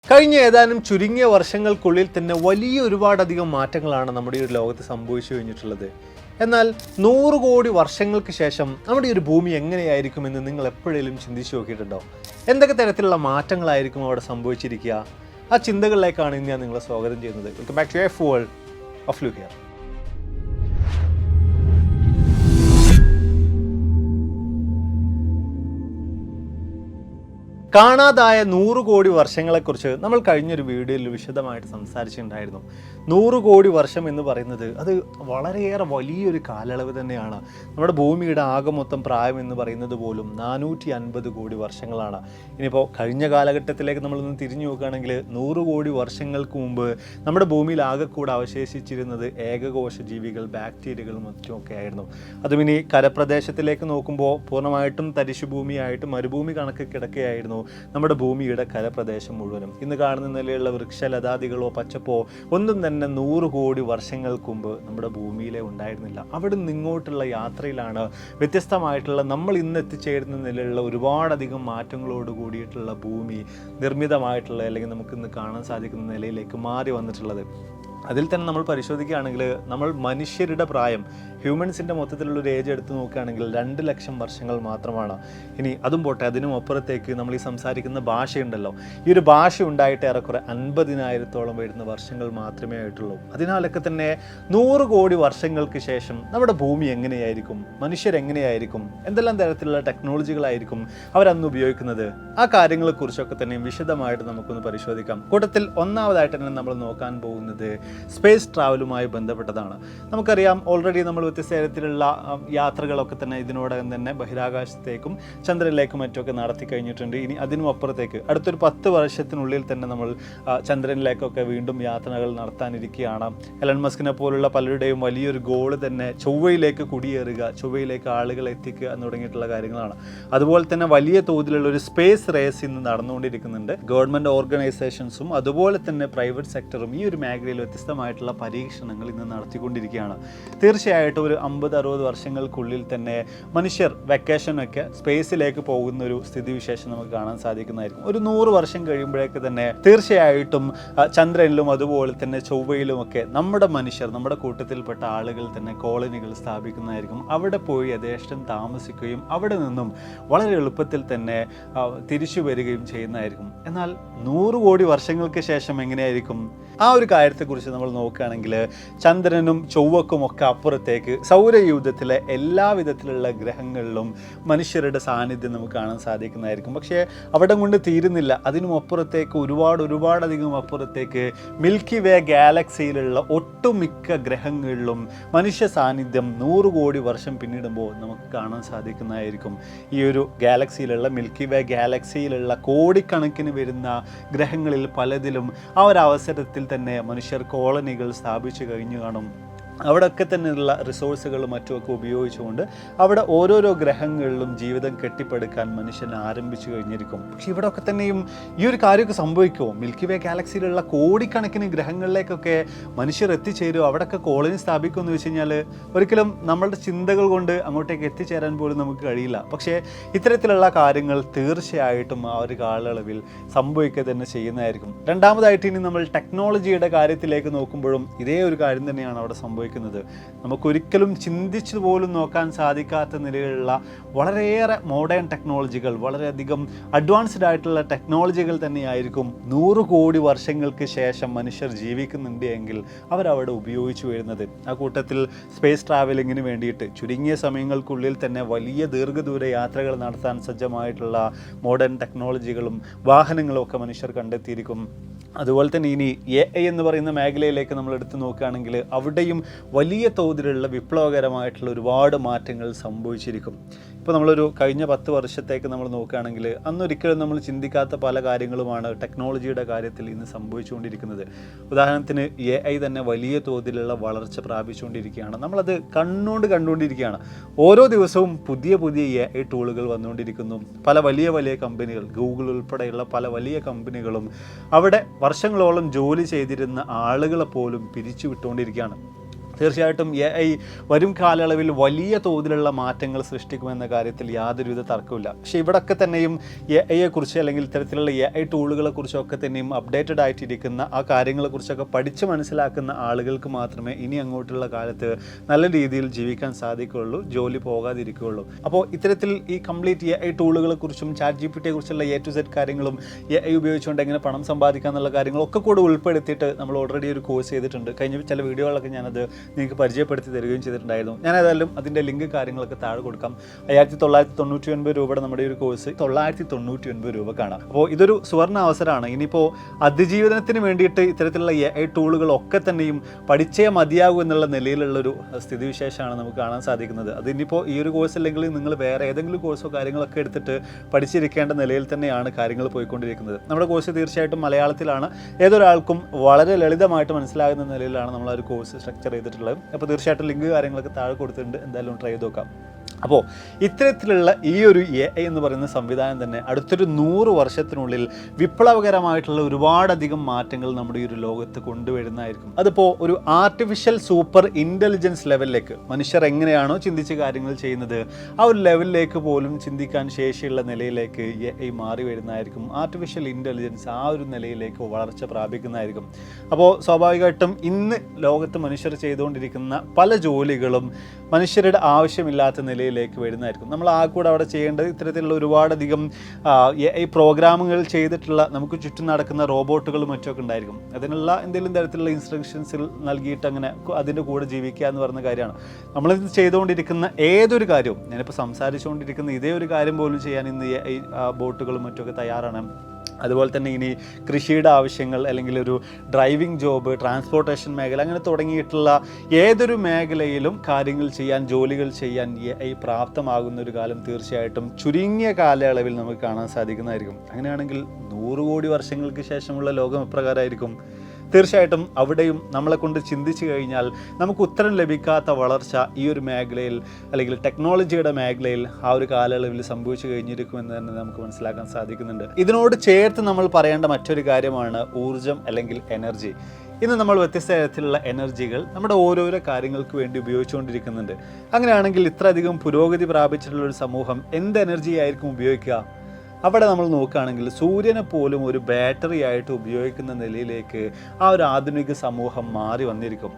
കഴിഞ്ഞ ഏതാനും ചുരുങ്ങിയ വർഷങ്ങൾക്കുള്ളിൽ തന്നെ ഒരുപാടധികം മാറ്റങ്ങളാണ് നമ്മുടെ ഈ ഒരു ലോകത്ത് സംഭവിച്ചു കഴിഞ്ഞിട്ടുള്ളത്. എന്നാൽ 100 കോടി വർഷങ്ങൾക്ക് ശേഷം നമ്മുടെ ഈ ഒരു ഭൂമി എങ്ങനെയായിരിക്കുമെന്ന് നിങ്ങൾ എപ്പോഴെങ്കിലും ചിന്തിച്ചു നോക്കിയിട്ടുണ്ടോ? എന്തൊക്കെ തരത്തിലുള്ള മാറ്റങ്ങളായിരിക്കും അവിടെ സംഭവിച്ചിരിക്കുക? ആ ചിന്തകളിലേക്കാണ് ഇന്ന് ഞാൻ നിങ്ങളെ സ്വാഗതം ചെയ്യുന്നത്. Welcome back to F world of ലു ഹിയർ. കാണാതായ 100 കോടി വർഷങ്ങളെക്കുറിച്ച് നമ്മൾ കഴിഞ്ഞൊരു വീഡിയോയിൽ വിശദമായിട്ട് സംസാരിച്ചിട്ടുണ്ടായിരുന്നു. 100 കോടി വർഷം എന്ന് പറയുന്നത് അത് വളരെയേറെ വലിയൊരു കാലയളവ് തന്നെയാണ്. നമ്മുടെ ഭൂമിയുടെ ആകെ മൊത്തം പ്രായം എന്ന് പറയുന്നത് പോലും 450 കോടി വർഷങ്ങളാണ്. ഇനിയിപ്പോൾ കഴിഞ്ഞ കാലഘട്ടത്തിലേക്ക് നമ്മളൊന്ന് തിരിഞ്ഞു നോക്കുകയാണെങ്കിൽ 100 കോടി വർഷങ്ങൾക്ക് മുമ്പ് നമ്മുടെ ഭൂമിയിൽ ആകെ കൂടെ അവശേഷിച്ചിരുന്നത് ഏകകോശ ജീവികൾ, ബാക്ടീരിയകളും മറ്റുമൊക്കെ ആയിരുന്നു. അതും ഇനി കരപ്രദേശത്തിലേക്ക് നോക്കുമ്പോൾ പൂർണ്ണമായിട്ടും തരിശുഭൂമിയായിട്ട് മരുഭൂമി കണക്ക് കിടക്കുകയായിരുന്നു നമ്മുടെ ഭൂമിയുടെ കരപ്രദേശം മുഴുവനും. ഇന്ന് കാണുന്ന നിലയിലുള്ള വൃക്ഷലതാദികളോ പച്ചപ്പോ ഒന്നും തന്നെ 100 കോടി വർഷങ്ങൾക്ക് മുമ്പ് നമ്മുടെ ഭൂമിയിലെ ഉണ്ടായിരുന്നില്ല. അവിടെ നിന്നിങ്ങോട്ടുള്ള യാത്രയിലാണ് വ്യത്യസ്തമായിട്ടുള്ള നമ്മൾ ഇന്ന് എത്തിച്ചേരുന്ന നിലയിലുള്ള ഒരുപാടധികം മാറ്റങ്ങളോട് കൂടിയിട്ടുള്ള ഭൂമി നിർമ്മിതമായിട്ടുള്ള അല്ലെങ്കിൽ നമുക്ക് ഇന്ന് കാണാൻ സാധിക്കുന്ന നിലയിലേക്ക് മാറി വന്നിട്ടുള്ളത്. അതിൽ തന്നെ നമ്മൾ പരിശോധിക്കുകയാണെങ്കിൽ നമ്മൾ മനുഷ്യരുടെ പ്രായം, ഹ്യൂമൻസിൻ്റെ മൊത്തത്തിലുള്ള ഒരു ഏജ് എടുത്ത് നോക്കുകയാണെങ്കിൽ 2 ലക്ഷം വർഷങ്ങൾ മാത്രമാണ്. ഇനി അതും പോട്ടെ, അതിനും അപ്പുറത്തേക്ക് നമ്മൾ ഈ സംസാരിക്കുന്ന ഭാഷയുണ്ടല്ലോ, ഈ ഒരു ഭാഷ ഉണ്ടായിട്ട് ഏറെക്കുറെ 50,000-ഓളം വരുന്ന വർഷങ്ങൾ മാത്രമേ ആയിട്ടുള്ളൂ. അതിനാലൊക്കെ തന്നെ 100 കോടി വർഷങ്ങൾക്ക് ശേഷം നമ്മുടെ ഭൂമി എങ്ങനെയായിരിക്കും, മനുഷ്യരെങ്ങനെയായിരിക്കും, എന്തെല്ലാം തരത്തിലുള്ള ടെക്നോളജികളായിരിക്കും അവരന്ന് ഉപയോഗിക്കുന്നത്, ആ കാര്യങ്ങളെക്കുറിച്ചൊക്കെ തന്നെ വിശദമായിട്ട് നമുക്കൊന്ന് പരിശോധിക്കാം. കൂട്ടത്തിൽ ഒന്നാമതായിട്ട് തന്നെ നമ്മൾ നോക്കാൻ പോകുന്നത് സ്പേസ് ട്രാവലുമായി ബന്ധപ്പെട്ടതാണ്. നമുക്കറിയാം, ഓൾറെഡി നമ്മൾ വ്യത്യസ്ത തരത്തിലുള്ള യാത്രകളൊക്കെ തന്നെ ഇതിനോടകം തന്നെ ബഹിരാകാശത്തേക്കും ചന്ദ്രനിലേക്കും മറ്റുമൊക്കെ നടത്തി കഴിഞ്ഞിട്ടുണ്ട്. ഇനി അതിനും അപ്പുറത്തേക്ക് അടുത്തൊരു 10 വർഷത്തിനുള്ളിൽ തന്നെ നമ്മൾ ചന്ദ്രനിലേക്കൊക്കെ വീണ്ടും യാത്രകൾ നടത്താനിരിക്കുകയാണ്. എലൺ മസ്കിനെ പോലുള്ള പലരുടെയും വലിയൊരു ഗോള് തന്നെ ചൊവ്വയിലേക്ക് കുടിയേറുക, ചൊവ്വയിലേക്ക് ആളുകളെ എത്തിക്കുക എന്ന് തുടങ്ങിയിട്ടുള്ള കാര്യങ്ങളാണ്. അതുപോലെ തന്നെ വലിയ തോതിലുള്ള ഒരു സ്പേസ് റേസ് ഇന്ന് നടന്നുകൊണ്ടിരിക്കുന്നുണ്ട്. ഗവൺമെൻറ് ഓർഗനൈസേഷൻസും അതുപോലെ തന്നെ പ്രൈവറ്റ് സെക്ടറും ഈ ഒരു മേഖലയിൽ വ്യത്യസ്തമായിട്ടുള്ള പരീക്ഷണങ്ങൾ ഇന്ന് നടത്തിക്കൊണ്ടിരിക്കുകയാണ്. തീർച്ചയായിട്ടും ഒരു 50-60 വർഷങ്ങൾക്കുള്ളിൽ തന്നെ മനുഷ്യർ വെക്കേഷനൊക്കെ സ്പേസിലേക്ക് പോകുന്ന ഒരു സ്ഥിതിവിശേഷം നമുക്ക് കാണാൻ സാധിക്കുന്നതായിരിക്കും. ഒരു 100 വർഷം കഴിയുമ്പോഴേക്ക് തന്നെ തീർച്ചയായിട്ടും ചന്ദ്രനിലും അതുപോലെ തന്നെ ചൊവ്വയിലുമൊക്കെ നമ്മുടെ മനുഷ്യർ, നമ്മുടെ കൂട്ടത്തിൽപ്പെട്ട ആളുകൾ തന്നെ കോളനികൾ സ്ഥാപിക്കുന്നതായിരിക്കും. അവിടെ പോയി യഥേഷ്ടം താമസിക്കുകയും അവിടെ നിന്നും വളരെ എളുപ്പത്തിൽ തന്നെ തിരിച്ചു വരികയും ചെയ്യുന്നതായിരിക്കും. എന്നാൽ 100 കോടി വർഷങ്ങൾക്ക് ശേഷം എങ്ങനെയായിരിക്കും? ആ ഒരു കാര്യത്തെക്കുറിച്ച് നമ്മൾ നോക്കുകയാണെങ്കിൽ ചന്ദ്രനും ചൊവ്വക്കും ഒക്കെ അപ്പുറത്തേക്ക് സൗരയൂഥത്തിലെ എല്ലാ വിധത്തിലുള്ള ഗ്രഹങ്ങളിലും മനുഷ്യരുടെ സാന്നിധ്യം നമുക്ക് കാണാൻ സാധിക്കുന്നതായിരിക്കും. പക്ഷേ അവിടെ കൊണ്ട് തീരുന്നില്ല. അതിനും അപ്പുറത്തേക്ക് ഒരുപാടധികം അപ്പുറത്തേക്ക് മിൽക്കി വേ ഗാലക്സിയിലുള്ള ഒട്ടുമിക്ക ഗ്രഹങ്ങളിലും മനുഷ്യ സാന്നിധ്യം 100 കോടി വർഷം പിന്നിടുമ്പോൾ നമുക്ക് കാണാൻ സാധിക്കുന്നതായിരിക്കും. ഈ ഒരു ഗാലക്സിയിലുള്ള മിൽക്കി വേ ഗാലക്സിയിലുള്ള കോടിക്കണക്കിന് വരുന്ന ഗ്രഹങ്ങളിൽ പലതിലും ആ ഒരു അവസരത്തിൽ തന്നെ മനുഷ്യർ കോളനികൾ സ്ഥാപിച്ചു കഴിഞ്ഞു കാണും. അവിടെയൊക്കെ തന്നെയുള്ള റിസോഴ്സുകളും മറ്റുമൊക്കെ ഉപയോഗിച്ചുകൊണ്ട് അവിടെ ഓരോരോ ഗ്രഹങ്ങളിലും ജീവിതം കെട്ടിപ്പടുക്കാൻ മനുഷ്യൻ ആരംഭിച്ചു കഴിഞ്ഞിരിക്കും. പക്ഷെ ഇവിടെയൊക്കെ തന്നെയും ഈ ഒരു കാര്യമൊക്കെ സംഭവിക്കുമോ? മിൽക്കി വേ ഗാലക്സിയിലുള്ള കോടിക്കണക്കിന് ഗ്രഹങ്ങളിലേക്കൊക്കെ മനുഷ്യർ എത്തിച്ചേരുമോ? അവിടെയൊക്കെ കോളനി സ്ഥാപിക്കുമെന്ന് വെച്ച് കഴിഞ്ഞാൽ ഒരിക്കലും നമ്മളുടെ ചിന്തകൾ കൊണ്ട് അങ്ങോട്ടേക്ക് എത്തിച്ചേരാൻ പോലും നമുക്ക് കഴിയില്ല. പക്ഷേ ഇത്തരത്തിലുള്ള കാര്യങ്ങൾ തീർച്ചയായിട്ടും ആ ഒരു കാലയളവിൽ സംഭവിക്കുക തന്നെ ചെയ്യുന്നതായിരിക്കും. രണ്ടാമതായിട്ട് ഇനി നമ്മൾ ടെക്നോളജിയുടെ കാര്യത്തിലേക്ക് നോക്കുമ്പോഴും ഇതേ ഒരു കാര്യം തന്നെയാണ് അവിടെ സംഭവിക്കുന്നത്. നമുക്കൊരിക്കലും ചിന്തിച്ചു പോലും നോക്കാൻ സാധിക്കാത്ത നിലയിലുള്ള വളരെയേറെ മോഡേൺ ടെക്നോളജികൾ, വളരെയധികം അഡ്വാൻസ്ഡ് ആയിട്ടുള്ള ടെക്നോളജികൾ തന്നെയായിരിക്കും 100 കോടി വർഷങ്ങൾക്ക് ശേഷം മനുഷ്യർ ജീവിക്കുന്നുണ്ട് എങ്കിൽ അവരവിടെ ഉപയോഗിച്ചു വരുന്നത്. ആ കൂട്ടത്തിൽ സ്പേസ് ട്രാവലിങ്ങിന് വേണ്ടിയിട്ട് ചുരുങ്ങിയ സമയങ്ങൾക്കുള്ളിൽ തന്നെ വലിയ ദീർഘദൂര യാത്രകൾ നടത്താൻ സജ്ജമായിട്ടുള്ള മോഡേൺ ടെക്നോളജികളും വാഹനങ്ങളും ഒക്കെ മനുഷ്യർ കണ്ടെത്തിയിരിക്കും. അതുപോലെ തന്നെ ഇനി AI എന്ന് പറയുന്ന മേഖലയിലേക്ക് നമ്മൾ എടുത്തു നോക്കുകയാണെങ്കിൽ അവിടെയും വലിയ തോതിലുള്ള വിപ്ലവകരമായിട്ടുള്ള ഒരുപാട് മാറ്റങ്ങൾ സംഭവിച്ചിരിക്കും. ഇപ്പോൾ നമ്മളൊരു കഴിഞ്ഞ 10 വർഷത്തേക്ക് നമ്മൾ നോക്കുകയാണെങ്കിൽ അന്നൊരിക്കലും നമ്മൾ ചിന്തിക്കാത്ത പല കാര്യങ്ങളുമാണ് ടെക്നോളജിയുടെ കാര്യത്തിൽ ഇന്ന് സംഭവിച്ചുകൊണ്ടിരിക്കുന്നത്. ഉദാഹരണത്തിന് AI തന്നെ വലിയ തോതിലുള്ള വളർച്ച പ്രാപിച്ചുകൊണ്ടിരിക്കുകയാണ്. നമ്മളത് കണ്ടുകൊണ്ടിരിക്കുകയാണ്. ഓരോ ദിവസവും പുതിയ AI ടൂളുകൾ വന്നുകൊണ്ടിരിക്കുന്നു. പല വലിയ കമ്പനികൾ, ഗൂഗിൾ ഉൾപ്പെടെയുള്ള പല വലിയ കമ്പനികളും അവിടെ വർഷങ്ങളോളം ജോലി ചെയ്തിരുന്ന ആളുകളെ പോലും പിരിച്ചു വിട്ടുകൊണ്ടിരിക്കുകയാണ്. തീർച്ചയായിട്ടും AI വരും കാലയളവിൽ വലിയ തോതിലുള്ള മാറ്റങ്ങൾ സൃഷ്ടിക്കുമെന്ന കാര്യത്തിൽ യാതൊരുവിധ തർക്കമില്ല. പക്ഷേ ഇവിടെയൊക്കെ തന്നെയും AI-യെക്കുറിച്ച് അല്ലെങ്കിൽ ഇത്തരത്തിലുള്ള AI ടൂളുകളെ കുറിച്ചൊക്കെ തന്നെയും അപ്ഡേറ്റഡ് ആയിട്ടിരിക്കുന്ന ആ കാര്യങ്ങളെക്കുറിച്ചൊക്കെ പഠിച്ച് മനസ്സിലാക്കുന്ന ആളുകൾക്ക് മാത്രമേ ഇനി അങ്ങോട്ടുള്ള കാലത്ത് നല്ല രീതിയിൽ ജീവിക്കാൻ സാധിക്കുകയുള്ളൂ, ജോലി പോകാതിരിക്കുകയുള്ളൂ. അപ്പോൾ ഇത്തരത്തിൽ ഈ complete AI ടൂളുകളെക്കുറിച്ചും ChatGPT-യെക്കുറിച്ചുള്ള A to Z കാര്യങ്ങളും AI ഉപയോഗിച്ചുകൊണ്ട് എങ്ങനെ പണം സമ്പാദിക്കുക എന്നുള്ള കാര്യങ്ങളൊക്കെ കൂടെ ഉൾപ്പെടുത്തിയിട്ട് നമ്മൾ ഓൾറെഡി ഒരു കോഴ്സ് ചെയ്തിട്ടുണ്ട്. കഴിഞ്ഞ ചില വീഡിയോകളൊക്കെ ഞാനത് നിങ്ങൾക്ക് പരിചയപ്പെടുത്തി തരികയും ചെയ്തിട്ടുണ്ടായിരുന്നു. ഞാൻ ഏതായാലും അതിൻ്റെ ലിങ്ക് കാര്യങ്ങളൊക്കെ താഴെ കൊടുക്കാം. 1999 രൂപയുടെ നമ്മുടെ ഒരു കോഴ്സ് 999 രൂപ കാണാം. അപ്പോൾ ഇതൊരു സുവർണ്ണ അവസരമാണ്. ഇനിയിപ്പോൾ അതിജീവനത്തിന് വേണ്ടിയിട്ട് ഇത്തരത്തിലുള്ള AI ടൂളുകളൊക്കെ തന്നെയും പഠിച്ചേ മതിയാകൂ എന്നുള്ള നിലയിലുള്ളൊരു സ്ഥിതിവിശേഷമാണ് നമുക്ക് കാണാൻ സാധിക്കുന്നത്. അതിനിപ്പോൾ ഈ ഒരു കോഴ്സ് അല്ലെങ്കിൽ നിങ്ങൾ വേറെ ഏതെങ്കിലും കോഴ്സോ കാര്യങ്ങളൊക്കെ എടുത്തിട്ട് പഠിച്ചിരിക്കേണ്ട നിലയിൽ തന്നെയാണ് കാര്യങ്ങൾ പോയിക്കൊണ്ടിരിക്കുന്നത്. നമ്മുടെ കോഴ്സ് തീർച്ചയായിട്ടും മലയാളത്തിലാണ്. ഏതൊരാൾക്കും വളരെ ലളിതമായിട്ട് മനസ്സിലാകുന്ന നിലയിലാണ് നമ്മൾ ആ ഒരു കോഴ്സ് സ്ട്രക്ചർ ചെയ്തിട്ടുള്ളത്. അപ്പോൾ തീർച്ചയായിട്ടും ലിങ്ക് കാര്യങ്ങളൊക്കെ താഴെ കൊടുത്തിട്ടുണ്ട്, എന്തായാലും ട്രൈ ചെയ്ത് നോക്കാം. അപ്പോൾ ഇത്തരത്തിലുള്ള ഈ ഒരു AI എന്ന് പറയുന്ന സംവിധാനം തന്നെ അടുത്തൊരു 100 വർഷത്തിനുള്ളിൽ വിപ്ലവകരമായിട്ടുള്ള ഒരുപാടധികം മാറ്റങ്ങൾ നമ്മുടെ ഈ ഒരു ലോകത്ത് കൊണ്ടുവരുന്നതായിരിക്കും. അതിപ്പോൾ ഒരു ആർട്ടിഫിഷ്യൽ സൂപ്പർ ഇൻ്റലിജൻസ് ലെവലിലേക്ക് മനുഷ്യർ എങ്ങനെയാണോ ചിന്തിച്ച് കാര്യങ്ങൾ ചെയ്യുന്നത് ആ ഒരു ലെവലിലേക്ക് പോലും ചിന്തിക്കാൻ ശേഷിയുള്ള നിലയിലേക്ക് AI മാറി വരുന്നതായിരിക്കും. ആർട്ടിഫിഷ്യൽ ഇൻ്റലിജൻസ് ആ ഒരു നിലയിലേക്ക് വളർച്ച പ്രാപിക്കുന്നതായിരിക്കും. അപ്പോൾ സ്വാഭാവികമായിട്ടും ഇന്ന് ലോകത്ത് മനുഷ്യർ ചെയ്തുകൊണ്ടിരിക്കുന്ന പല ജോലികളും മനുഷ്യരുടെ ആവശ്യമില്ലാത്ത നിലയിലേക്ക് വരുന്നതായിരിക്കും. നമ്മൾ ആ കൂടെ അവിടെ ചെയ്യേണ്ടത് ഇത്തരത്തിലുള്ള ഒരുപാടധികം AI പ്രോഗ്രാമുകൾ ചെയ്തിട്ടുള്ള നമുക്ക് ചുറ്റും നടക്കുന്ന റോബോട്ടുകളും മറ്റൊക്കെ ഉണ്ടായിരിക്കും. അതിനുള്ള എന്തെങ്കിലും തരത്തിലുള്ള ഇൻസ്ട്രക്ഷൻസിൽ നൽകിയിട്ട് അങ്ങനെ അതിൻ്റെ കൂടെ ജീവിക്കുക എന്ന് പറയുന്ന കാര്യമാണ്. നമ്മളിത് ചെയ്തുകൊണ്ടിരിക്കുന്ന ഏതൊരു കാര്യവും, ഞാനിപ്പോൾ സംസാരിച്ചുകൊണ്ടിരിക്കുന്ന ഇതേ ഒരു കാര്യം പോലും ചെയ്യാൻ ഇന്ന് AI ബോട്ടുകളും മറ്റൊക്കെ തയ്യാറാണ്. അതുപോലെ തന്നെ ഇനി കൃഷിയുടെ ആവശ്യങ്ങൾ അല്ലെങ്കിൽ ഒരു ഡ്രൈവിംഗ് ജോബ്, ട്രാൻസ്പോർട്ടേഷൻ മേഖല അങ്ങനെ തുടങ്ങിയിട്ടുള്ള ഏതൊരു മേഖലയിലും കാര്യങ്ങൾ ചെയ്യാൻ, ജോലികൾ ചെയ്യാൻ AI പ്രാപ്തമാകുന്ന ഒരു കാലം തീർച്ചയായിട്ടും ചുരുങ്ങിയ കാലയളവിൽ നമുക്ക് കാണാൻ സാധിക്കുന്നതായിരിക്കും. അങ്ങനെയാണെങ്കിൽ 100 കോടി വർഷങ്ങൾക്ക് ശേഷമുള്ള ലോകം എപ്രകാരമായിരിക്കും? തീർച്ചയായിട്ടും അവിടെയും നമ്മളെ കൊണ്ട് ചിന്തിച്ചു കഴിഞ്ഞാൽ നമുക്ക് ഉത്തരം ലഭിക്കാത്ത വളർച്ച ഈ ഒരു മേഖലയിൽ അല്ലെങ്കിൽ ടെക്നോളജിയുടെ മേഖലയിൽ ആ ഒരു കാലയളവിൽ സംഭവിച്ചു കഴിഞ്ഞിരിക്കുമെന്ന് തന്നെ നമുക്ക് മനസ്സിലാക്കാൻ സാധിക്കുന്നുണ്ട്. ഇതിനോട് ചേർത്ത് നമ്മൾ പറയേണ്ട മറ്റൊരു കാര്യമാണ് ഊർജം അല്ലെങ്കിൽ എനർജി. ഇന്ന് നമ്മൾ വ്യത്യസ്ത തരത്തിലുള്ള എനർജികൾ നമ്മുടെ ഓരോരോ കാര്യങ്ങൾക്ക് വേണ്ടി ഉപയോഗിച്ചുകൊണ്ടിരിക്കുന്നുണ്ട്. അങ്ങനെയാണെങ്കിൽ ഇത്രയധികം പുരോഗതി പ്രാപിച്ചിട്ടുള്ള ഒരു സമൂഹം എന്ത് എനർജി ആയിരിക്കും ഉപയോഗിക്കുക? അവിടെ നമ്മൾ നോക്കുകയാണെങ്കിൽ സൂര്യനെ പോലും ഒരു ബാറ്ററി ആയിട്ട് ഉപയോഗിക്കുന്ന നിലയിലേക്ക് ആ ഒരു ആധുനിക സമൂഹം മാറി വന്നിരിക്കും.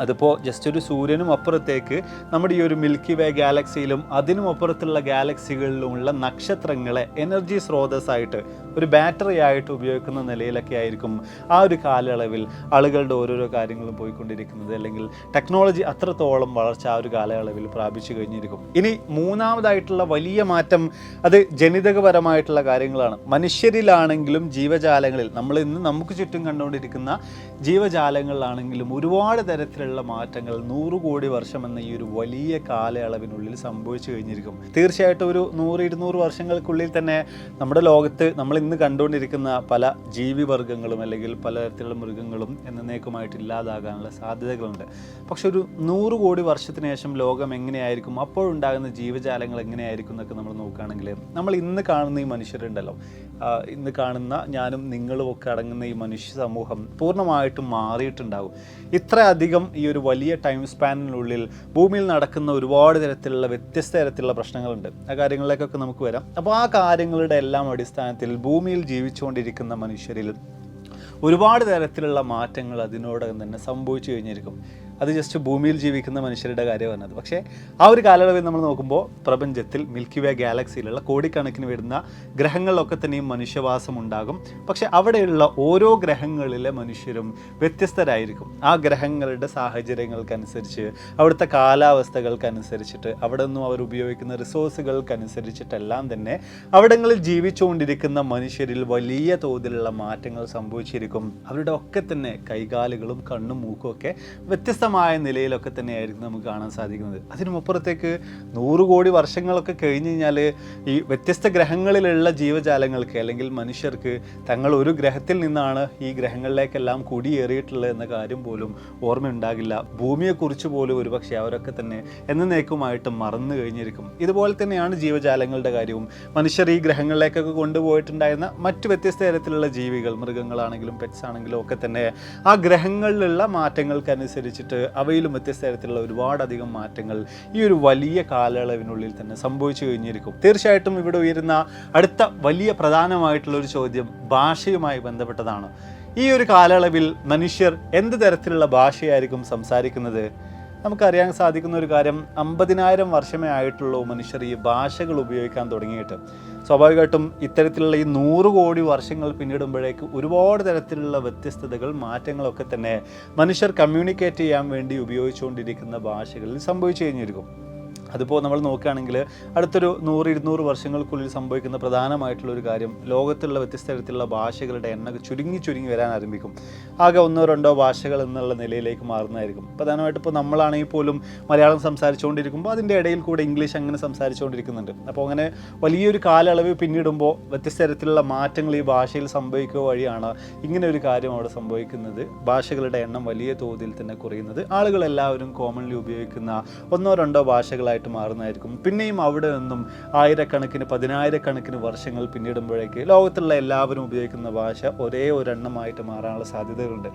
അതിപ്പോൾ ജസ്റ്റ് ഒരു സൂര്യനും അപ്പുറത്തേക്ക് നമ്മുടെ ഈ ഒരു മിൽക്കി വേ ഗാലക്സിയിലും അതിനും അപ്പുറത്തുള്ള ഗാലക്സികളിലുമുള്ള നക്ഷത്രങ്ങളെ എനർജി സ്രോതസ്സായിട്ട് ഒരു ബാറ്ററി ആയിട്ട് ഉപയോഗിക്കുന്ന നിലയിലൊക്കെ ആയിരിക്കും ആ ഒരു കാലയളവിൽ ആളുകളുടെ ഓരോരോ കാര്യങ്ങളും പോയിക്കൊണ്ടിരിക്കുന്നത്. അല്ലെങ്കിൽ ടെക്നോളജി അത്രത്തോളം വളർച്ച ആ ഒരു കാലയളവിൽ പ്രാപിച്ചു കഴിഞ്ഞിരിക്കും. ഇനി മൂന്നാമതായിട്ടുള്ള വലിയ മാറ്റം അത് ജനിതകപരമായിട്ടുള്ള കാര്യങ്ങളാണ്. മനുഷ്യരിലാണെങ്കിലും ജീവജാലങ്ങളിൽ നമ്മൾ ഇന്ന് നമുക്ക് ചുറ്റും കണ്ടുകൊണ്ടിരിക്കുന്ന ജീവജാലങ്ങളിലാണെങ്കിലും ഒരുപാട് തരത്തിലുള്ള മാറ്റങ്ങൾ 100 കോടി വർഷം എന്ന ഈ ഒരു വലിയ കാലയളവിനുള്ളിൽ സംഭവിച്ചു കഴിഞ്ഞിരിക്കും. തീർച്ചയായിട്ടും ഒരു 100-200 വർഷങ്ങൾക്കുള്ളിൽ തന്നെ നമ്മുടെ ലോകത്ത് നമ്മൾ ഇന്ന് കണ്ടുകൊണ്ടിരിക്കുന്ന പല ജീവിവർഗങ്ങളും അല്ലെങ്കിൽ പലതരത്തിലുള്ള മൃഗങ്ങളും എന്നേക്കുമായിട്ട് ഇല്ലാതാകാനുള്ള സാധ്യതകളുണ്ട്. പക്ഷെ ഒരു 100 കോടി വർഷത്തിന് ശേഷം ലോകം എങ്ങനെയായിരിക്കും, അപ്പോഴുണ്ടാകുന്ന ജീവജാലങ്ങൾ എങ്ങനെയായിരിക്കും എന്നൊക്കെ നമ്മൾ നോക്കുകയാണെങ്കിൽ നമ്മൾ ഇന്ന് കാണുന്ന ഈ മനുഷ്യരുണ്ടല്ലോ, ഇന്ന് കാണുന്ന ഞാനും നിങ്ങളും ഒക്കെ അടങ്ങുന്ന ഈ മനുഷ്യ സമൂഹം പൂർണ്ണമായിട്ടും മാറിയിട്ടുണ്ടാകും. ഇത്രയധികം ഈ ഒരു വലിയ ടൈം സ്പാനിനുള്ളിൽ ഭൂമിയിൽ നടക്കുന്ന ഒരുപാട് തരത്തിലുള്ള വ്യത്യസ്ത തരത്തിലുള്ള പ്രശ്നങ്ങളുണ്ട്. ആ കാര്യങ്ങളിലേക്കൊക്കെ നമുക്ക് വരാം. അപ്പോൾ ആ കാര്യങ്ങളുടെ എല്ലാം അടിസ്ഥാനത്തിൽ ഭൂമിയിൽ ജീവിച്ചുകൊണ്ടിരിക്കുന്ന മനുഷ്യരിൽ ഒരുപാട് തരത്തിലുള്ള മാറ്റങ്ങൾ അതിനോടകം തന്നെ സംഭവിച്ചു കഴിഞ്ഞിരിക്കും. അത് ജസ്റ്റ് ഭൂമിയിൽ ജീവിക്കുന്ന മനുഷ്യരുടെ കാര്യം പറഞ്ഞത്. പക്ഷേ ആ ഒരു കാലയളവിൽ നമ്മൾ നോക്കുമ്പോൾ പ്രപഞ്ചത്തിൽ മിൽക്കി വേ ഗാലക്സിയിലുള്ള കോടിക്കണക്കിന് വരുന്ന ഗ്രഹങ്ങളിലൊക്കെ തന്നെയും മനുഷ്യവാസം ഉണ്ടാകും. പക്ഷേ അവിടെയുള്ള ഓരോ ഗ്രഹങ്ങളിലെ മനുഷ്യരും വ്യത്യസ്തരായിരിക്കും. ആ ഗ്രഹങ്ങളുടെ സാഹചര്യങ്ങൾക്കനുസരിച്ച്, അവിടുത്തെ കാലാവസ്ഥകൾക്കനുസരിച്ചിട്ട്, അവിടെ നിന്നും അവർ ഉപയോഗിക്കുന്ന റിസോഴ്സുകൾക്കനുസരിച്ചിട്ടെല്ലാം തന്നെ അവിടങ്ങളിൽ ജീവിച്ചുകൊണ്ടിരിക്കുന്ന മനുഷ്യരിൽ വലിയ തോതിലുള്ള മാറ്റങ്ങൾ സംഭവിച്ചിരിക്കും. അവരുടെ ഒക്കെ തന്നെ കൈകാലുകളും കണ്ണും മൂക്കും ഒക്കെ വ്യത്യസ്തമായ നിലയിലൊക്കെ തന്നെയായിരിക്കും നമുക്ക് കാണാൻ സാധിക്കുന്നത്. അതിനുമപ്പുറത്തേക്ക് 100 കോടി വർഷങ്ങളൊക്കെ കഴിഞ്ഞ് കഴിഞ്ഞാൽ ഈ വ്യത്യസ്ത ഗ്രഹങ്ങളിലുള്ള ജീവജാലങ്ങൾക്ക് അല്ലെങ്കിൽ മനുഷ്യർക്ക് തങ്ങൾ ഒരു ഗ്രഹത്തിൽ നിന്നാണ് ഈ ഗ്രഹങ്ങളിലേക്കെല്ലാം കുടിയേറിയിട്ടുള്ളത് എന്ന കാര്യം പോലും ഓർമ്മയുണ്ടാകില്ല. ഭൂമിയെക്കുറിച്ച് പോലും ഒരുപക്ഷെ അവരൊക്കെ തന്നെ എന്നേക്കുമായിട്ട് മറന്നു കഴിഞ്ഞിരിക്കും. ഇതുപോലെ തന്നെയാണ് ജീവജാലങ്ങളുടെ കാര്യവും. മനുഷ്യർ ഈ ഗ്രഹങ്ങളിലേക്കൊക്കെ കൊണ്ടുപോയിട്ടുണ്ടായിരുന്ന മറ്റു വ്യത്യസ്ത തരത്തിലുള്ള ജീവികൾ, മൃഗങ്ങളാണെങ്കിലും പെറ്റ്സ് ആണെങ്കിലും ഒക്കെ തന്നെ ആ ഗ്രഹങ്ങളിലുള്ള മാറ്റങ്ങൾക്കനുസരിച്ചിട്ട് വന്നിട്ട് അവയിലും വ്യത്യസ്ത തരത്തിലുള്ള ഒരുപാടധികം മാറ്റങ്ങൾ ഈ ഒരു വലിയ കാലയളവിനുള്ളിൽ തന്നെ സംഭവിച്ചു കഴിഞ്ഞിരിക്കും. തീർച്ചയായിട്ടും ഇവിടെ ഉയരുന്ന അടുത്ത വലിയ പ്രധാനമായിട്ടുള്ള ഒരു ചോദ്യം ഭാഷയുമായി ബന്ധപ്പെട്ടതാണ്. ഈ ഒരു കാലയളവിൽ മനുഷ്യർ എന്ത് തരത്തിലുള്ള ഭാഷയായിരിക്കും സംസാരിക്കുന്നത്? നമുക്കറിയാൻ സാധിക്കുന്ന ഒരു കാര്യം, 50,000 വർഷമേ ആയിട്ടുള്ളൂ മനുഷ്യർ ഈ ഭാഷകൾ ഉപയോഗിക്കാൻ തുടങ്ങിയിട്ട്. സ്വാഭാവികമായിട്ടും ഇത്തരത്തിലുള്ള ഈ 100 കോടി വർഷങ്ങൾ പിന്നിടുമ്പോഴേക്ക് ഒരുപാട് തരത്തിലുള്ള വ്യത്യസ്തതകൾ, മാറ്റങ്ങളൊക്കെ തന്നെ മനുഷ്യർ കമ്മ്യൂണിക്കേറ്റ് ചെയ്യാൻ വേണ്ടി ഉപയോഗിച്ചുകൊണ്ടിരിക്കുന്ന ഭാഷകളിൽ സംഭവിച്ചു കഴിഞ്ഞിരിക്കും. അതിപ്പോൾ നമ്മൾ നോക്കുകയാണെങ്കിൽ അടുത്തൊരു 100-200 വർഷങ്ങൾക്കുള്ളിൽ സംഭവിക്കുന്ന പ്രധാനമായിട്ടുള്ള ഒരു കാര്യം, ലോകത്തുള്ള വ്യത്യസ്ത തരത്തിലുള്ള ഭാഷകളുടെ എണ്ണം ചുരുങ്ങി വരാൻ ആരംഭിക്കും. ആകെ 1-2 ഭാഷകൾ എന്നുള്ള നിലയിലേക്ക് മാറുന്നതായിരിക്കും. പ്രധാനമായിട്ട് ഇപ്പോൾ നമ്മളാണെങ്കിൽ പോലും മലയാളം സംസാരിച്ചുകൊണ്ടിരിക്കുമ്പോൾ അതിൻ്റെ ഇടയിൽ കൂടെ ഇംഗ്ലീഷ് അങ്ങനെ സംസാരിച്ചുകൊണ്ടിരിക്കുന്നുണ്ട്. അപ്പോൾ അങ്ങനെ വലിയൊരു കാലയളവ് പിന്നിടുമ്പോൾ വ്യത്യസ്ത തരത്തിലുള്ള മാറ്റങ്ങൾ ഈ ഭാഷയിൽ സംഭവിക്കുക വഴിയാണ് ഇങ്ങനെ ഒരു കാര്യം അവിടെ സംഭവിക്കുന്നത്. ഭാഷകളുടെ എണ്ണം വലിയ തോതിൽ തന്നെ കുറയുന്നത്, ആളുകളെല്ലാവരും കോമൺലി ഉപയോഗിക്കുന്ന 1-2 ഭാഷകളായിട്ട് മാറുന്നതായിരിക്കും. പിന്നെയും അവിടെ നിന്നും ആയിരക്കണക്കിന് 10,000-കണക്കിന് വർഷങ്ങൾ പിന്നിടുമ്പോഴേക്ക് ലോകത്തുള്ള എല്ലാവരും ഉപയോഗിക്കുന്ന ഭാഷ ഒരേ ഒരെണ്ണമായിട്ട് മാറാനുള്ള സാധ്യതകളുണ്ട്.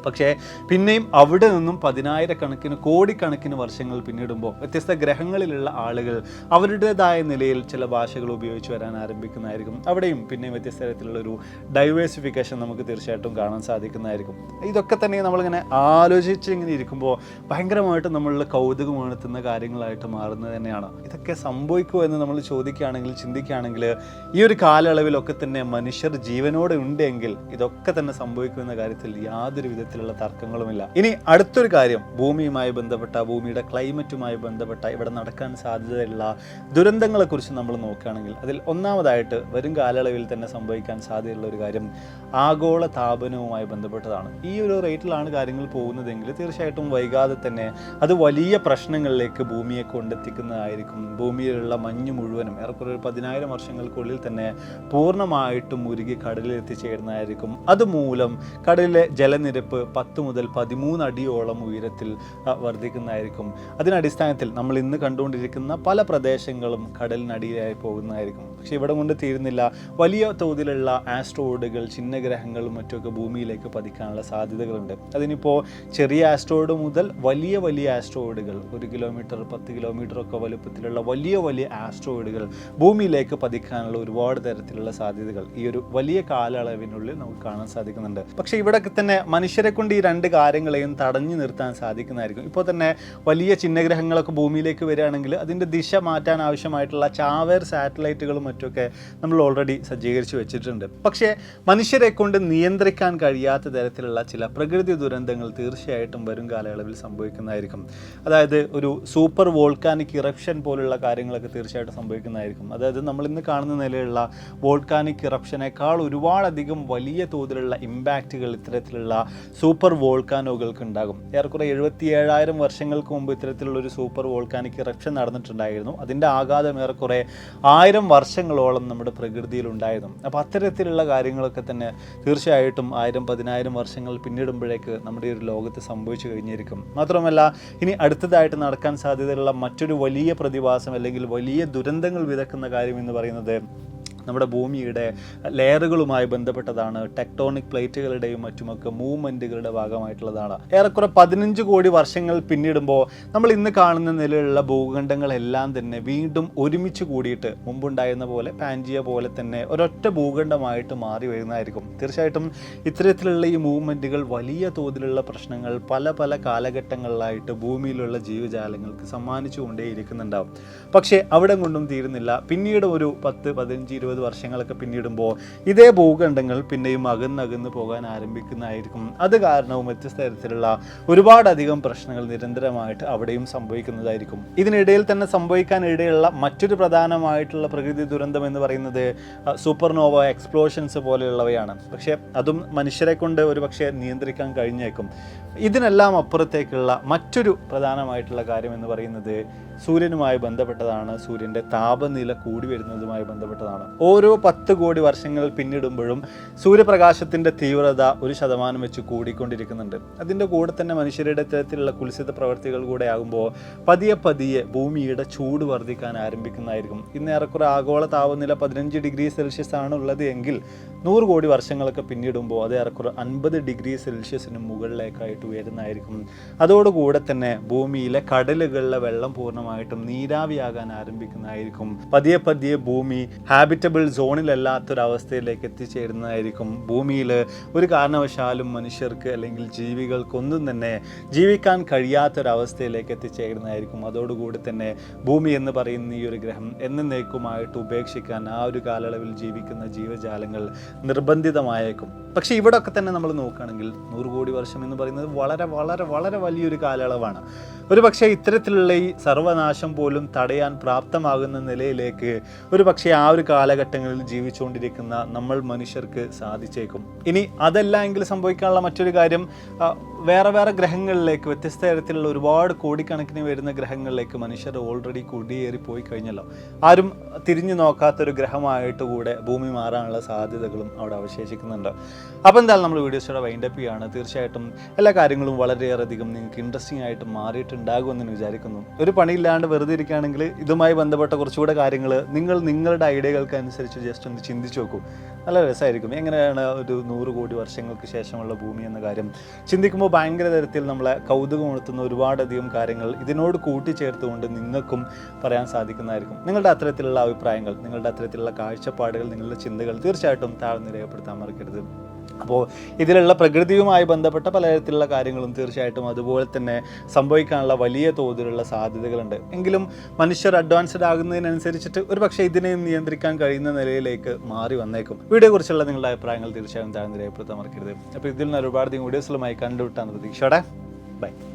പക്ഷേ പിന്നെയും അവിടെ നിന്നും 10,000-കണക്കിന് കോടിക്കണക്കിന് വർഷങ്ങൾ പിന്നിടുമ്പോൾ വ്യത്യസ്ത ഗ്രഹങ്ങളിലുള്ള ആളുകൾ അവരുടേതായ നിലയിൽ ചില ഭാഷകൾ ഉപയോഗിച്ച് വരാൻ ആരംഭിക്കുന്നതായിരിക്കും. അവിടെയും പിന്നെയും വ്യത്യസ്ത തരത്തിലുള്ളൊരു ഡൈവേഴ്സിഫിക്കേഷൻ നമുക്ക് തീർച്ചയായിട്ടും കാണാൻ സാധിക്കുന്നതായിരിക്കും. ഇതൊക്കെ തന്നെ നമ്മളിങ്ങനെ ആലോചിച്ച് ഇങ്ങനെ ഇരിക്കുമ്പോൾ ഭയങ്കരമായിട്ട് നമ്മളിൽ കൗതുകം ഉണർത്തുന്ന കാര്യങ്ങളായിട്ട് മാറുന്നത് തന്നെയാണ്. ഇതൊക്കെ സംഭവിക്കുമോ എന്ന് നമ്മൾ ചോദിക്കുകയാണെങ്കിൽ, ചിന്തിക്കുകയാണെങ്കിൽ ഈ ഒരു കാലയളവിലൊക്കെ തന്നെ മനുഷ്യർ ജീവനോടെ ഉണ്ടെങ്കിൽ ഇതൊക്കെ തന്നെ സംഭവിക്കുമെന്ന കാര്യത്തിൽ യാതൊരു വിധത്തിലുള്ള തർക്കങ്ങളുമില്ല. ഇനി അടുത്തൊരു കാര്യം, ഭൂമിയുമായി ബന്ധപ്പെട്ട, ഭൂമിയുടെ ക്ലൈമറ്റുമായി ബന്ധപ്പെട്ട ഇവിടെ നടക്കാൻ സാധ്യതയുള്ള ദുരന്തങ്ങളെക്കുറിച്ച് നമ്മൾ നോക്കുകയാണെങ്കിൽ അതിൽ ഒന്നാമതായിട്ട് വരും കാലയളവിൽ തന്നെ സംഭവിക്കാൻ സാധ്യതയുള്ള ഒരു കാര്യം ആഗോള താപനവുമായി ബന്ധപ്പെട്ടതാണ്. ഈ ഒരു റേറ്റിലാണ് കാര്യങ്ങൾ പോകുന്നതെങ്കിൽ തീർച്ചയായിട്ടും വൈകാതെ തന്നെ അത് വലിയ പ്രശ്നങ്ങളിലേക്ക് ഭൂമിയെ കൊണ്ടെത്തിക്കുന്നതായിരിക്കും. ഭൂമിയിലുള്ള മഞ്ഞ് മുഴുവനും ഏറെക്കുറെ 10,000 വർഷങ്ങൾക്കുള്ളിൽ തന്നെ പൂർണ്ണമായിട്ടും ഉരുകി കടലിൽ എത്തിച്ചേരുന്നതായിരിക്കും. അതുമൂലം കടലിലെ ജലനിരപ്പ് 10 മുതൽ 13 അടിയോളം ഉയരത്തിൽ വർദ്ധിക്കുന്നതായിരിക്കും. അതിനടിസ്ഥാനത്തിൽ നമ്മൾ ഇന്ന് കണ്ടുകൊണ്ടിരിക്കുന്ന പല പ്രദേശങ്ങളും കടലിനടിയിലായി പോകുന്നതായിരിക്കും. പക്ഷെ ഇവിടെ കൊണ്ട് തീരുന്നില്ല, വലിയ തോതിലുള്ള ആസ്ട്രോയിഡുകൾ, ചിഹ്നഗ്രഹങ്ങളും മറ്റുമൊക്കെ ഭൂമിയിലേക്ക് പതിക്കാനുള്ള സാധ്യതകളുണ്ട്. അതിനിപ്പോൾ ചെറിയ ആസ്ട്രോയിഡ് മുതൽ വലിയ ആസ്ട്രോയിഡുകൾ, 1 കിലോമീറ്റർ 10 കിലോമീറ്റർ ഒക്കെ വലുപ്പത്തിലുള്ള വലിയ ആസ്ട്രോയിഡുകൾ ഭൂമിയിലേക്ക് പതിക്കാനുള്ള ഒരുപാട് തരത്തിലുള്ള സാധ്യതകൾ ഈ ഒരു വലിയ കാലയളവിനുള്ളിൽ നമുക്ക് കാണാൻ സാധിക്കുന്നുണ്ട്. പക്ഷേ ഇവിടെയൊക്കെ തന്നെ മനുഷ്യരെ കൊണ്ട് ഈ 2 കാര്യങ്ങളെയും തടഞ്ഞു നിർത്താൻ സാധിക്കുന്നതായിരിക്കും. ഇപ്പോൾ തന്നെ വലിയ ചിഹ്നഗ്രഹങ്ങളൊക്കെ ഭൂമിയിലേക്ക് വരികയാണെങ്കിൽ അതിൻ്റെ ദിശ മാറ്റാൻ ആവശ്യമായിട്ടുള്ള ചാവേർ സാറ്റലൈറ്റുകളും മറ്റൊക്കെ നമ്മൾ ഓൾറെഡി സജ്ജീകരിച്ച് വെച്ചിട്ടുണ്ട്. പക്ഷേ മനുഷ്യരെ കൊണ്ട് നിയന്ത്രിക്കാൻ കഴിയാത്ത തരത്തിലുള്ള ചില പ്രകൃതി ദുരന്തങ്ങൾ തീർച്ചയായിട്ടും വരും കാലയളവിൽ സംഭവിക്കുന്നതായിരിക്കും. അതായത് ഒരു സൂപ്പർ വോൾക്കാനിക് ഇറപ്ഷൻ പോലുള്ള കാര്യങ്ങളൊക്കെ തീർച്ചയായിട്ടും സംഭവിക്കുന്നതായിരിക്കും. അതായത് നമ്മൾ ഇന്ന് കാണുന്ന നിലയിലുള്ള വോൾക്കാനിക് ഇറപ്ഷനേക്കാൾ ഒരുപാടധികം വലിയ തോതിലുള്ള ഇമ്പാക്റ്റുകൾ ഇത്തരത്തിലുള്ള സൂപ്പർ വോൾക്കാനോകൾക്ക് ഉണ്ടാകും. ഏറെക്കുറെ 77,000 വർഷങ്ങൾക്ക് മുമ്പ് ഇത്തരത്തിലുള്ളൊരു സൂപ്പർ വോൾക്കാനിക് ഇറപ്ഷൻ നടന്നിട്ടുണ്ടായിരുന്നു. അതിൻ്റെ ആഘാതം ഏറെക്കുറെ 1000 വർഷങ്ങളോളം നമ്മുടെ പ്രകൃതിയിൽ ഉണ്ടായിരുന്നു. അപ്പോൾ അത്തരത്തിലുള്ള കാര്യങ്ങളൊക്കെ തന്നെ തീർച്ചയായിട്ടും 1000-10,000 വർഷങ്ങൾ പിന്നിടുമ്പോഴേക്ക് നമ്മുടെ ഒരു ലോകത്ത് സംഭവിച്ചു കഴിഞ്ഞിരിക്കും. മാത്രമല്ല ഇനി അടുത്തതായിട്ട് നടക്കാൻ സാധ്യതയുള്ള മറ്റൊരു വലിയ പ്രതിഭാസം അല്ലെങ്കിൽ വലിയ ദുരന്തങ്ങൾ വിതക്കുന്ന കാര്യം എന്ന് പറയുന്നത് നമ്മുടെ ഭൂമിയുടെ ലെയറുകളുമായി ബന്ധപ്പെട്ടതാണ്. ടെക്ടോണിക് പ്ലേറ്റുകളുടെയും മറ്റുമൊക്കെ മൂവ്മെൻറ്റുകളുടെ ഭാഗമായിട്ടുള്ളതാണ്. ഏറെക്കുറെ 15 കോടി വർഷങ്ങൾ പിന്നിടുമ്പോൾ നമ്മൾ ഇന്ന് കാണുന്ന നിലയിലുള്ള ഭൂഖണ്ഡങ്ങളെല്ലാം തന്നെ വീണ്ടും ഒരുമിച്ച് കൂടിയിട്ട് മുമ്പുണ്ടായിരുന്ന പോലെ പാൻജിയ പോലെ തന്നെ ഒരൊറ്റ ഭൂഖണ്ഡമായിട്ട് മാറി വരുന്നതായിരിക്കും. തീർച്ചയായിട്ടും ഇത്തരത്തിലുള്ള ഈ മൂവ്മെൻറ്റുകൾ വലിയ തോതിലുള്ള പ്രശ്നങ്ങൾ പല കാലഘട്ടങ്ങളിലായിട്ട് ഭൂമിയിലുള്ള ജീവജാലങ്ങൾക്ക് സമ്മാനിച്ചു കൊണ്ടേയിരിക്കുന്നുണ്ടാവും. പക്ഷേ അവിടെ കൊണ്ടും തീരുന്നില്ല. പിന്നീട് ഒരു 10, 15, 20 വർഷങ്ങളൊക്കെ പിന്നിടുമ്പോൾ ഇതേ ഭൂഖണ്ഡങ്ങൾ പിന്നെയും അകന്നകന്ന് പോകാൻ ആരംഭിക്കുന്നതായിരിക്കും. അത് കാരണവും വ്യത്യസ്ത തരത്തിലുള്ള ഒരുപാടധികം പ്രശ്നങ്ങൾ നിരന്തരമായിട്ട് അവിടെയും സംഭവിക്കുന്നതായിരിക്കും. ഇതിനിടയിൽ തന്നെ സംഭവിക്കാൻ ഇടയുള്ള മറ്റൊരു പ്രധാനമായിട്ടുള്ള പ്രകൃതി ദുരന്തം എന്ന് പറയുന്നത് സൂപ്പർനോവ എക്സ്പ്ലോഷൻസ് പോലെയുള്ളവയാണ്. പക്ഷേ അതും മനുഷ്യരെ കൊണ്ട് ഒരു പക്ഷേ നിയന്ത്രിക്കാൻ കഴിഞ്ഞേക്കും. ഇതിനെല്ലാം അപ്പുറത്തേക്കുള്ള മറ്റൊരു പ്രധാനമായിട്ടുള്ള കാര്യം എന്ന് പറയുന്നത് സൂര്യനുമായി ബന്ധപ്പെട്ടതാണ്. സൂര്യൻ്റെ താപനില കൂടി വരുന്നതുമായി ബന്ധപ്പെട്ടതാണ്. ഓരോ 10 കോടി വർഷങ്ങൾ പിന്നിടുമ്പോഴും സൂര്യപ്രകാശത്തിൻ്റെ തീവ്രത 1% വെച്ച് കൂടിക്കൊണ്ടിരിക്കുന്നുണ്ട്. അതിൻ്റെ കൂടെ തന്നെ മനുഷ്യരുടെ ഇത്തരത്തിലുള്ള കുൽസിത പ്രവർത്തികൾ കൂടെ ആകുമ്പോൾ പതിയെ ഭൂമിയുടെ ചൂട് വർദ്ധിക്കാൻ ആരംഭിക്കുന്നതായിരിക്കും. ഇന്ന് ഏറെക്കുറെ ആഗോള താപനില 15 ഡിഗ്രി സെൽഷ്യസ് ആണ് ഉള്ളത് എങ്കിൽ 100 കോടി വർഷങ്ങളൊക്കെ പിന്നിടുമ്പോൾ അത് ഏറെക്കുറെ 50 ഡിഗ്രി സെൽഷ്യസിന് മുകളിലേക്കായിട്ട് ഉയരുന്നതായിരിക്കും. അതോടുകൂടെ തന്നെ ഭൂമിയിലെ കടലുകളിലെ വെള്ളം പൂർണ്ണമായിട്ടും നീരാവിയാകാൻ ആരംഭിക്കുന്നതായിരിക്കും. പതിയെ ഭൂമി ഹാബിറ്റബിൾ സോണിലല്ലാത്തൊരവസ്ഥയിലേക്ക് എത്തിച്ചേരുന്നതായിരിക്കും. ഭൂമിയിൽ ഒരു കാരണവശാലും മനുഷ്യർക്ക് അല്ലെങ്കിൽ ജീവികൾക്കൊന്നും തന്നെ ജീവിക്കാൻ കഴിയാത്തൊരവസ്ഥയിലേക്ക് എത്തിച്ചേരുന്നതായിരിക്കും. അതോടുകൂടി തന്നെ ഭൂമി എന്ന് പറയുന്ന ഈ ഒരു ഗ്രഹം എന്നേക്കുമായിട്ട് ഉപേക്ഷിക്കാൻ ആ ഒരു കാലയളവിൽ ജീവിക്കുന്ന ജീവജാലങ്ങൾ നിർബന്ധിതമായേക്കും. പക്ഷേ ഇവിടെയൊക്കെ തന്നെ നമ്മൾ നോക്കുകയാണെങ്കിൽ 100 കോടി വർഷം എന്ന് പറയുന്നത് വളരെ വളരെ വളരെ വലിയൊരു കാലയളവാണ്. ഒരു പക്ഷേ ഇത്തരത്തിലുള്ള ഈ സർവനാശം പോലും തടയാൻ പ്രാപ്തമാകുന്ന നിലയിലേക്ക് ഒരു പക്ഷേ ആ ഒരു കാലഘട്ടങ്ങളിൽ ജീവിച്ചുകൊണ്ടിരിക്കുന്ന നമ്മൾ മനുഷ്യർക്ക് സാധിച്ചേക്കും. ഇനി അതല്ല എങ്കിൽ സംഭവിക്കാനുള്ള മറ്റൊരു കാര്യം, വേറെ ഗ്രഹങ്ങളിലേക്ക് വ്യത്യസ്ത തരത്തിലുള്ള ഒരുപാട് കോടിക്കണക്കിന് വരുന്ന ഗ്രഹങ്ങളിലേക്ക് മനുഷ്യർ ഓൾറെഡി കുടിയേറി പോയി കഴിഞ്ഞല്ലോ. ആരും തിരിഞ്ഞു നോക്കാത്തൊരു ഗ്രഹമായിട്ട് കൂടെ ഭൂമി മാറാനുള്ള സാധ്യതകളും അവിടെ അവശേഷിക്കുന്നുണ്ട്. അപ്പോൾ എന്തായാലും നമ്മൾ വീഡിയോസോടെ വൈൻഡപ്പ് ചെയ്യുകയാണ്. തീർച്ചയായിട്ടും എല്ലാ കാര്യങ്ങളും വളരെയേറെ അധികം നിങ്ങൾക്ക് ഇൻട്രസ്റ്റിംഗ് ആയിട്ട് മാറിയിട്ടുണ്ടാകുമെന്ന് വിചാരിക്കുന്നു. ഒരു പണിയില്ലാണ്ട് വെറുതെ ഇരിക്കുകയാണെങ്കിൽ ഇതുമായി ബന്ധപ്പെട്ട കുറച്ചുകൂടെ കാര്യങ്ങൾ നിങ്ങളുടെ ഐഡിയകൾക്ക് അനുസരിച്ച് ജസ്റ്റ് ഒന്ന് ചിന്തിച്ച് നോക്കൂ. നല്ല രസമായിരിക്കും. എങ്ങനെയാണ് ഒരു 100 കോടി വർഷങ്ങൾക്ക് ശേഷമുള്ള ഭൂമി എന്ന കാര്യം ചിന്തിക്കുമ്പോൾ ഭയങ്കര തരത്തിൽ നമ്മളെ കൗതുകമുണർത്തുന്ന ഒരുപാടധികം കാര്യങ്ങൾ ഇതിനോട് കൂട്ടിച്ചേർത്തുകൊണ്ട് നിങ്ങൾക്കും പറയാൻ സാധിക്കുന്നതായിരിക്കും. നിങ്ങളുടെ അത്തരത്തിലുള്ള അഭിപ്രായങ്ങൾ, നിങ്ങളുടെ അത്തരത്തിലുള്ള കാഴ്ചപ്പാടുകൾ, നിങ്ങളുടെ ചിന്തകൾ തീർച്ചയായിട്ടും താഴ്ന്ന് രേഖപ്പെടുത്താൻ മറക്കരുത്. അപ്പോൾ ഇതിലുള്ള പ്രകൃതിയുമായി ബന്ധപ്പെട്ട പലതരത്തിലുള്ള കാര്യങ്ങളും തീർച്ചയായിട്ടും അതുപോലെ തന്നെ സംഭവിക്കാനുള്ള വലിയ തോതിലുള്ള സാധ്യതകളുണ്ട്. എങ്കിലും മനുഷ്യർ അഡ്വാൻസ്ഡ് ആകുന്നതിനനുസരിച്ചിട്ട് ഒരു പക്ഷേ ഇതിനെയും നിയന്ത്രിക്കാൻ കഴിയുന്ന നിലയിലേക്ക് മാറി വന്നേക്കും. വീഡിയോയെക്കുറിച്ചുള്ള നിങ്ങളുടെ അഭിപ്രായങ്ങൾ തീർച്ചയായും താഴ്ന്ന് രേഖപ്പെടുത്താൻ മറക്കരുത്. അപ്പോൾ ഇതിൽ നിന്ന് ഒരുപാട് വീഡിയോസുകളുമായി കണ്ടുവിട്ടാണ് പ്രതീക്ഷയോടെ. ബൈ.